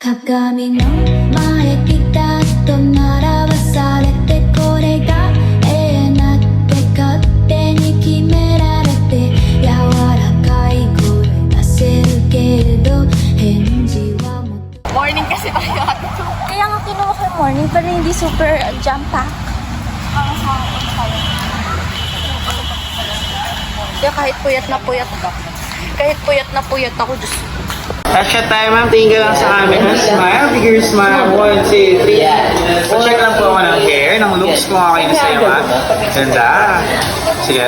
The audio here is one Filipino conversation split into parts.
鏡の前ピタッと並ばされてこれが永遠なって勝手に決められて柔らかい声出せるけど返事はもっと Morning kasi tayo. Kaya nga kinuha ko yung morning pero hindi super jam-pack. Kaya kahit puyat na puyat ka. Kahit puyat na puyat ako, Diyos. Headshot tayo, ma'am. Tingin ka lang sa camera. Smile. Bigger smile. 1, 2, 3. So, check lang po ako ng hair, ng looks kung okay na sa'yo, ma'am. Ganda. Sige.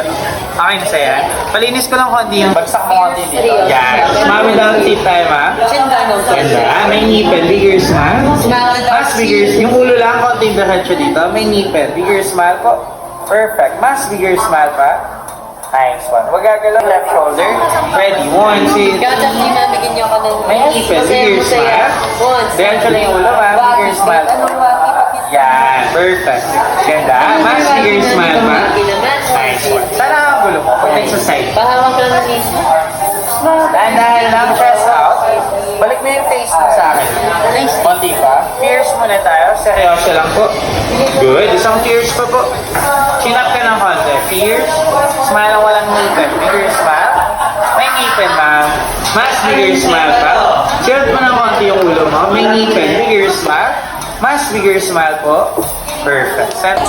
Okay na sa'yo. Palinis ko lang konti yung bagsak mo konti dito. Yan. Smile down tip tayo, ma'am. Ganda. May nipple. Bigger smile. Mas bigger. Yung ulo lang, konting diretso dito. May nipple. Bigger smile po. Perfect. Mas bigger smile pa. Nice one. Huwag gagalaw left shoulder. Ready. 1, 2, 3. Gata, pinabigyan niyo ako ng... May nipple. Bigger smile. Diretso lang yung ulo, ma'am. Bigger smile po. Yan. Perfect. Ganda. Mas bigger smile, ma'am. Nice one. Sana ang gulo mo. Protect sa side. Pahawak lang na niya. Dahan-dahan lang. Chest out. Balik mo yung face mo sa akin. Konti pa. Tears muna tayo. Seryoso lang po. Good. Isang tears pa po. Chin up ka ng konti. Tears. Smile ang walang ngipin. Bigger smile. May ngipin, ma'am. Mas bigger smile pa. Tilt mo ng konti yung ulo mo. May ngipin. Bigger smile. Mas bigger smile po. Perfect. Set.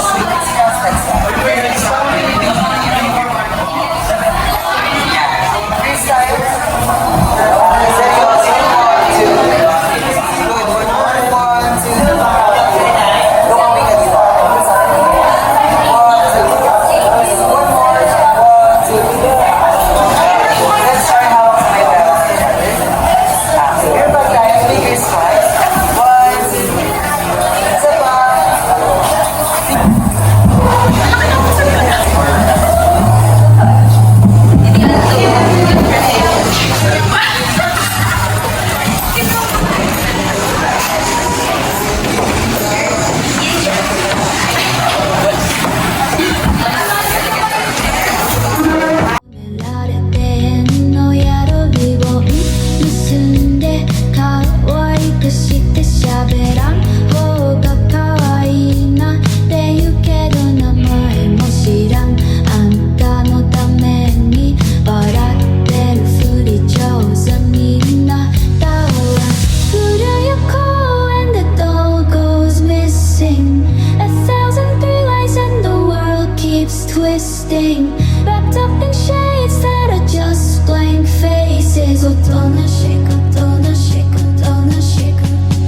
Twisting, wrapped up in shades that are just blank faces. Oh, don't shake, don't shake, don't shake.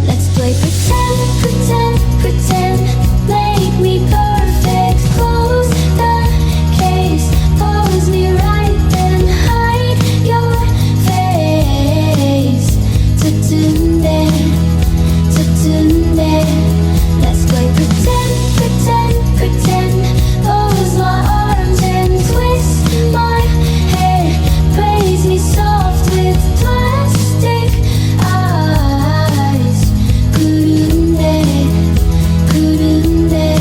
Let's play pretend, pretend, pretend. Make me perfect. Close the case, pose me right, then hide your face. Tutunde, tutunde. Let's play pretend, pretend, pretend. Pose my arms and twist my hair. Praise me soft with plastic eyes. Kurunde, kurunde.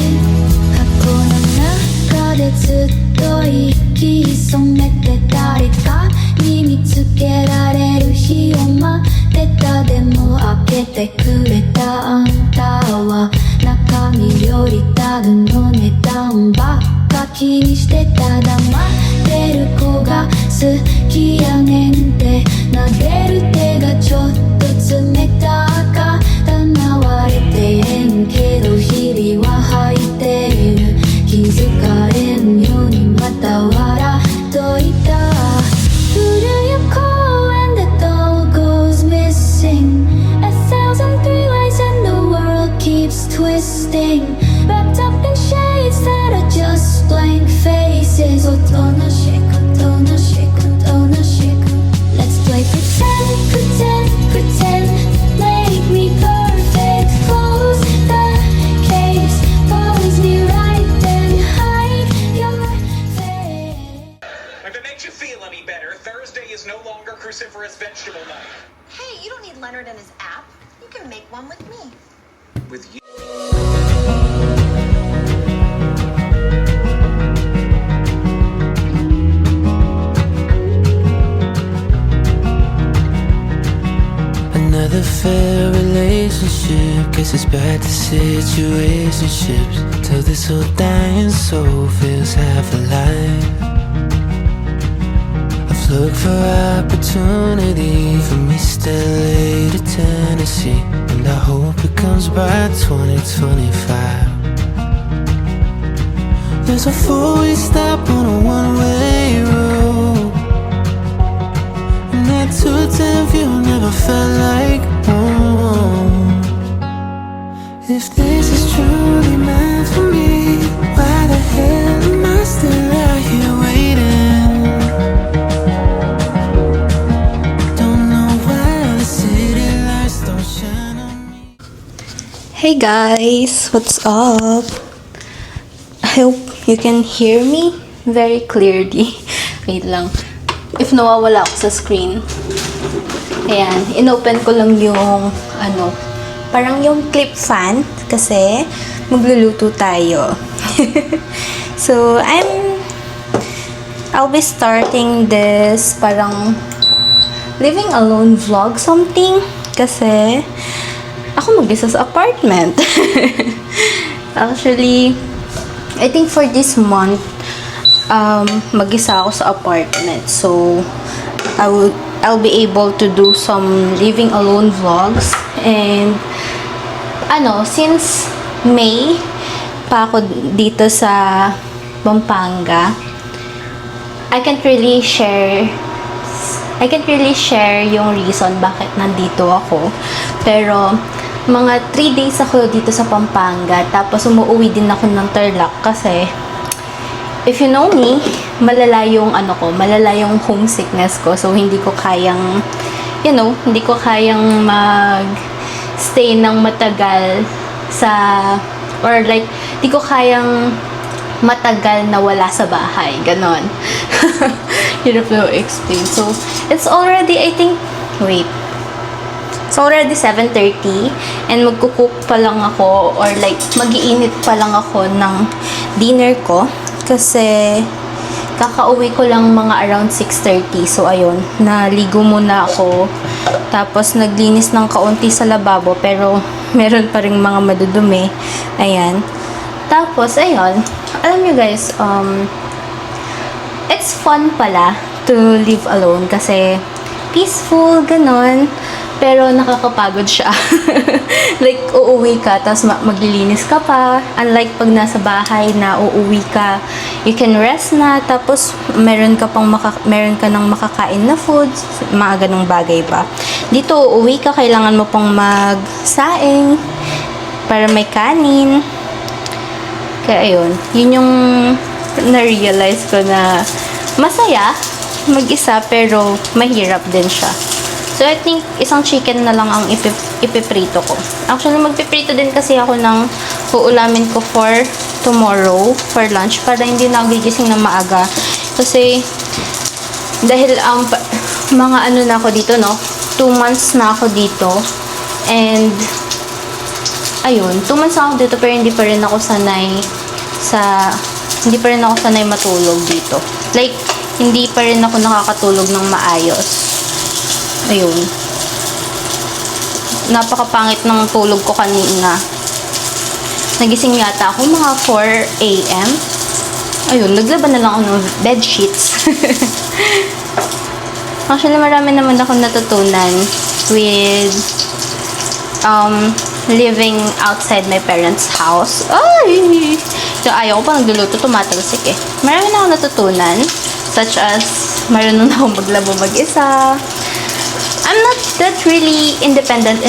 過去の中でずっと息潜めて誰かに見つけられる日を待ってた。でも開けてくれたあんたは中身よりタグの値段ばっか気にしてた。黙ってる子が好きやねんって撫でる手がちょっと冷たかったな。割れてへんけど日々は履いてる。気づかれんようにまた笑っといた。古い公園で doll goes missing. A thousand three-ways and the world keeps twisting. Wrapped up in shades that are just blank faces. Oh, don't shake, don't shake, don't shake. Let's play pretend, pretend, pretend. Make me perfect. Close the case, pose me right, then hide your face. If it makes you feel any better, Thursday is no longer cruciferous vegetable night. Hey, you don't need Leonard and his app. You can make one with me. With you. Another fair relation ship. Guess it's back to situationships. Till this whole dying soul feels half alive. I've looked for opportunity from East LA to Tennessee, and I hope it comes by 2025. There's a four-way stop on a one-way road, and that 210 view never felt like home. If this is truly meant for me, why the hell am I still out here waiting? Don't know why the city lights don't shine on me. Hey guys, what's up? I hope you can hear me very clearly. Wait lang. If nawawala ako sa screen. Ayan, inopen ko lang yung parang yung clip fan kasi magluluto tayo. So, I'll be starting this parang living alone vlog something kasi ako mag-isa sa apartment. Actually, I think for this month mag-isa ako sa apartment. So, I'll be able to do some living alone vlogs. And since May pa ako dito sa Pampanga, I can't really share yung reason bakit nandito ako. Pero mga 3 days ako dito sa Pampanga, tapos umuwi din ako ng Tarlac kasi if you know me, malala yung homesickness ko. So hindi ko kayang mag-stay ng matagal di ko kayang matagal na wala sa bahay. Ganon. Hirap na explain. So, it's already, it's already 7:30 and magkukook pa lang ako or mag-iinit pa lang ako ng dinner ko kasi kakauwi ko lang mga around 6:30. So, ayun, naligo muna ako. Tapos, naglinis ng kaunti sa lababo pero meron pa ring mga madudumi. Ayan. Tapos, ayun, alam nyo guys, it's fun pala to live alone kasi peaceful, ganon. Pero nakakapagod siya. Uuwi ka, tapos maglilinis ka pa. Unlike pag nasa bahay na uuwi ka, you can rest na, tapos meron ka nang makakain na foods, mga ganong bagay pa. Dito, uuwi ka, kailangan mo pang magsaing para may kanin. Kaya ayun, yun yung na-realize ko na masaya mag-isa pero mahirap din siya. So, I think isang chicken na lang ang ipiprito ko. Actually, magpiprito din kasi ako ng uulamin ko for tomorrow, for lunch, para hindi na ako gigising na maaga. Kasi, dahil mga na ako dito, 2 months na ako dito. And, ayun, 2 months na ako dito pero hindi pa rin ako sanay matulog dito. Hindi pa rin ako nakakatulog ng maayos. Ayun. Napakapangit ng tulog ko kanina. Nagising yata ako mga 4 a.m. Ayun, naglaban na lang ako ng bed sheets. Actually, marami naman akong natutunan with living outside my parents' house. Ay! So, ayaw ko pa nagluluto, tumatalsik eh. Marami na akong natutunan, such as marunong na akong maglabo mag-isa. I'm not that really independent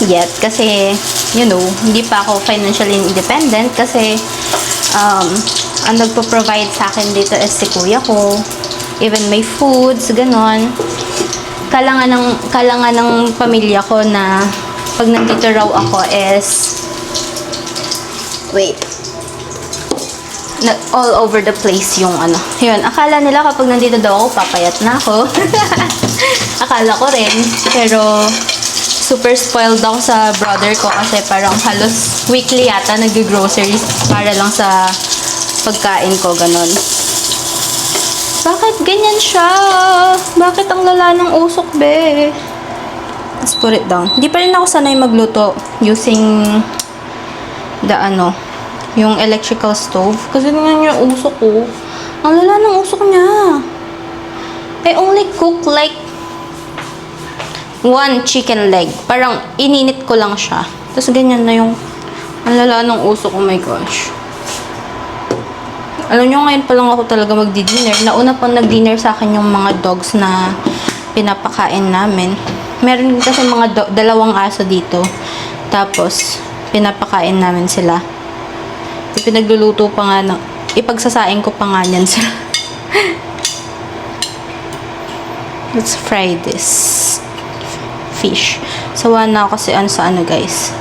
yet kasi, hindi pa ako financially independent kasi ang nagpo-provide sa akin dito is si kuya ko. Even may foods, ganon. Kalangan ng pamilya ko na pag nandito raw ako is all over the place yung yun, akala nila kapag nandito daw ako, papayat na ako. Akala ko rin, pero super spoiled ako sa brother ko kasi parang halos weekly yata nag-groceries para lang sa pagkain ko, ganon. Bakit ganyan siya? Bakit ang lala ng usok, be? Let's put it down. Hindi pa rin ako sanay magluto using the yung electrical stove. Kasi tingnan niyo yung usok ko. Ang lala ng usok niya. I only cook like 1 chicken leg. Parang ininit ko lang siya. Tapos ganyan na yung ang lala ng usok. Oh my gosh. Alam nyo, ngayon pa lang ako talaga magdi-dinner. Nauna pa nag-dinner sa akin yung mga dogs na pinapakain namin. Meron din kasi mga dalawang aso dito. Tapos, pinapakain namin sila. Pinagluluto pa nga ng... Ipagsasain ko pa nga niyan sila. Let's fry this fish. Sawa na ako kasi sa guys.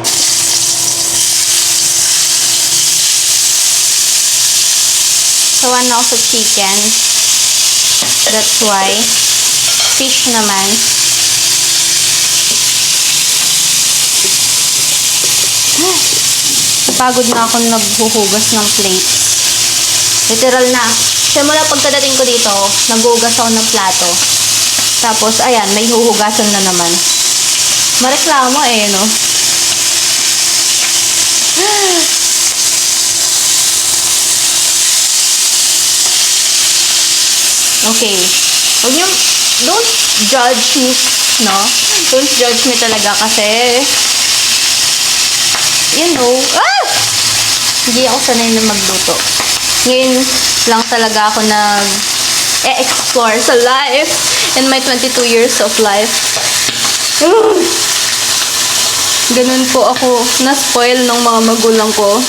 Sawa na ako sa chicken. That's why. Fish naman. Napagod na ako naghuhugas ng plates. Literal na. Simula pagkadating ko dito, naghuhugas ako ng plato. Tapos, ayan, may huhugasan na naman. Mareklamo no? Okay. Huwag niyo, don't judge me, no? Don't judge me talaga kasi, you know, hindi ako sanay na magluto. Ngayon lang talaga ako nag-explore sa life in my 22 years of life. Ganun po ako na-spoil ng mga magulang ko.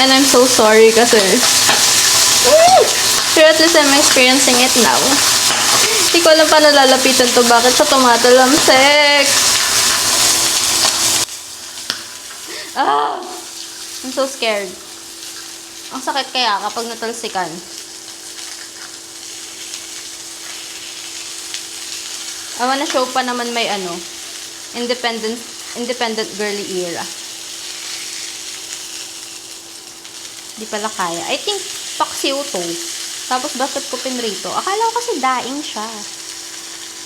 And I'm so sorry kasi pero at least I'm experiencing it now. Hindi ko alam paano lalapitan to. Bakit siya tumatalamsik? I'm so scared. Ang sakit kaya kapag natalsikan. I wanna show pa naman may independent girly era. Di pala kaya. I think paksiw to. Tapos bakit ko pinrito? Akala ko kasi daing siya.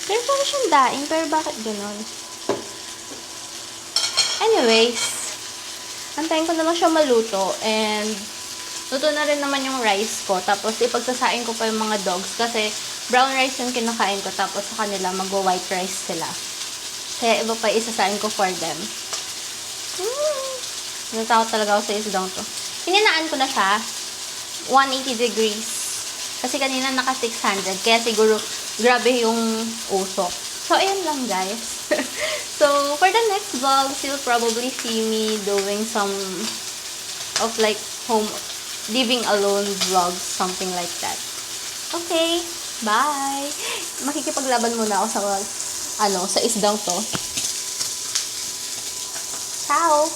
Pero parang siyang daing. Pero bakit ganon? Anyways. Antayin ko na lang siya maluto. And luto na rin naman yung rice ko. Tapos ipagsasain ko pa yung mga dogs. Kasi brown rice yung kinakain ko. Tapos sa kanila mag-white rice sila. Kaya iba pa isasain ko for them. Natakot talaga ako sa isdang to. Hininaan ko na siya. 180 degrees. Kasi kanina naka 600. Kaya siguro grabe yung usok. So, ayan lang guys. So, for the next vlogs, you'll probably see me doing some of like home living alone vlogs. Something like that. Okay. Bye! Makikipaglaban muna ako sa isdang to. Ciao!